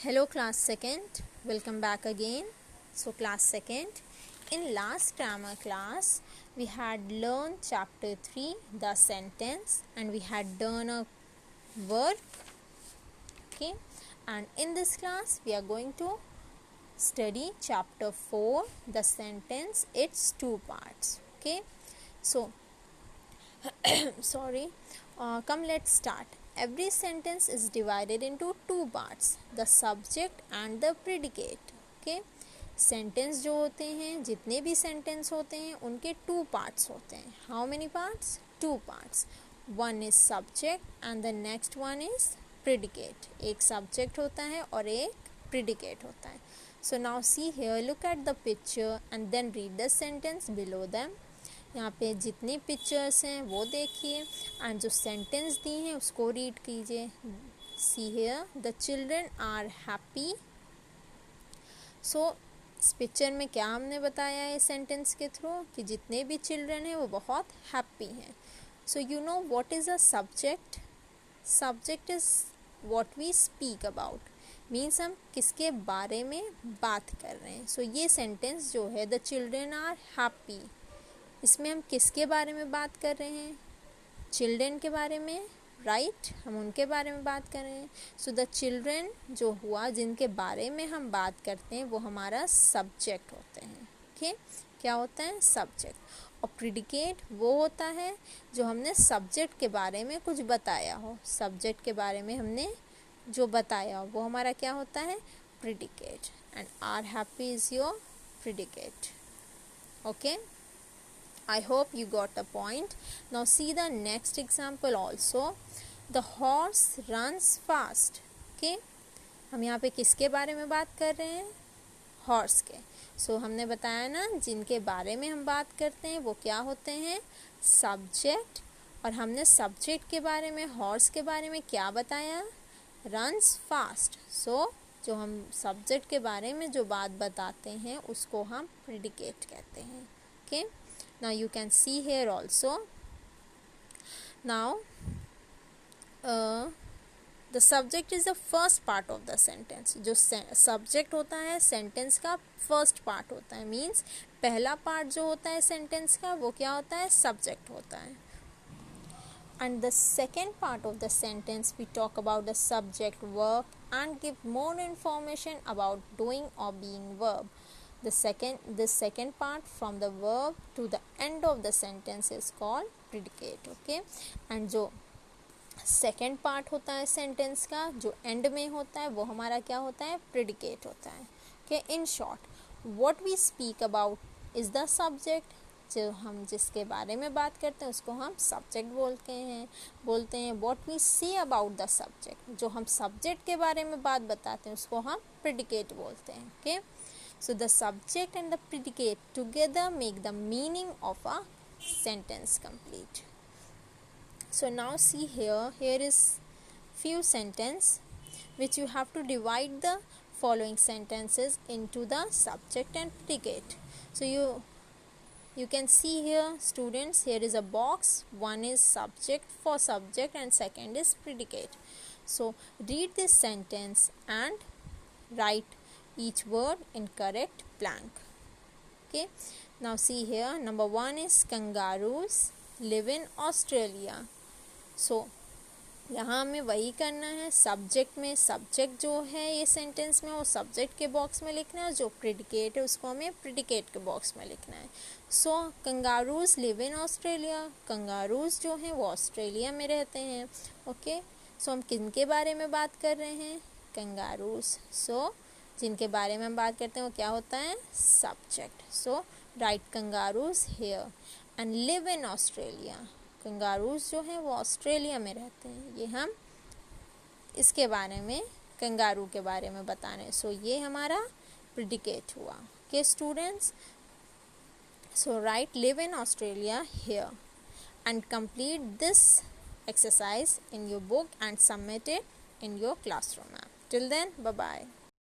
Hello class 2nd, welcome back again. So class 2nd, in last grammar class we had learned chapter 3, the sentence, and we had done a work. Okay, and in this class we are going to study chapter 4, the sentence. It's two parts. Okay, so come let's start. Every sentence is divided into two parts, the subject and the predicate. Okay, sentence जो होते हैं, जितने भी sentence होते हैं उनके to parts होते हैं. How many parts? Two parts. One is subject and the next one is predicate. एक सब्जेक्ट होता है और एक प्रिडिकेट होता है. So now see here, look at the picture and then read the sentence below them. यहाँ पे जितनी पिक्चर्स हैं वो देखिए एंड जो सेंटेंस दी हैं उसको रीड कीजिए. See here, the children are happy. So इस पिक्चर में क्या हमने बताया है सेंटेंस के थ्रू कि जितने भी चिल्ड्रन हैं वो बहुत हैप्पी हैं. So you know what is a subject? Subject is what we speak about. Means हम किसके बारे में बात कर रहे हैं. सो ये सेंटेंस जो है, द चिल्ड्रन आर हैप्पी, इसमें हम किसके बारे में बात कर रहे हैं? चिल्ड्रन के बारे में, राइट? हम उनके बारे में बात कर रहे हैं. सो द चिल्ड्रन जो हुआ, जिनके बारे में हम बात करते हैं, वो हमारा सब्जेक्ट होते हैं. ओके, क्या होता है? सब्जेक्ट. और प्रिडिकेट वो होता है जो हमने सब्जेक्ट के बारे में कुछ बताया हो. सब्जेक्ट के बारे में हमने जो बताया हो वो हमारा क्या होता है? Predicate. And are happy is your predicate. Okay, I hope you got the point. Now see the next example also. The horse runs fast. Okay, हम यहाँ पे किसके बारे में बात कर रहे हैं? हॉर्स के. सो हमने बताया ना, जिनके बारे में हम बात करते हैं वो क्या होते हैं? सब्जेक्ट. और हमने सब्जेक्ट के बारे में, हॉर्स के बारे में क्या बताया? Runs fast. सो जो हम सब्जेक्ट के बारे में जो बात बताते हैं उसको हम प्रिडिकेट कहते हैं. Okay, now you can see here also. Now the subject is the first part of the sentence. जो subject होता है sentence का first part होता है. means पहला part जो होता है sentence का वो क्या होता है? subject होता है. And the second part of the sentence we talk about the subject, verb and give more information about doing or being verb. The second part from the verb to the end of the sentence is called predicate. Okay, and जो second part होता है sentence का, जो end में होता है, वो हमारा क्या होता है? predicate होता है. Okay, in short, what we speak about is the subject. जो हम जिसके बारे में बात करते हैं उसको हम subject बोलते हैं. what we say about the subject, जो हम subject के बारे में बात बताते हैं उसको हम predicate बोलते हैं. Okay, so the subject and the predicate together make the meaning of a sentence complete. So now see here is few sentence which you have to divide the following sentences into the subject and predicate. So you can see here, students, here is a box. One is subject for subject and second is predicate. So read this sentence and write each word in correct blank. Okay, now see here, number one is kangaroos live in Australia. So यहाँ हमें वही करना है. Subject में, subject जो है ये sentence में वो सब्जेक्ट के बॉक्स में लिखना है, और जो प्रिडिकेट है उसको हमें प्रिडिकेट के बॉक्स में लिखना है. सो kangaroos live in Australia. Kangaroos जो हैं वो ऑस्ट्रेलिया में रहते हैं. ओके, सो हम किन के बारे में बात कर रहे हैं? कंगारूज. सो जिनके बारे में हम बात करते हैं वो क्या होता है? Subject. So right kangaroos here and live in Australia. Kangaroos जो हैं वो ऑस्ट्रेलिया में रहते हैं. ये हम इसके बारे में, कंगारू के बारे में बता रहे हैं. सो ये हमारा प्रिडिकेट हुआ. Okay students, so right live in Australia here and complete this exercise in your book and submit it in your classroom app. Till then, bye bye.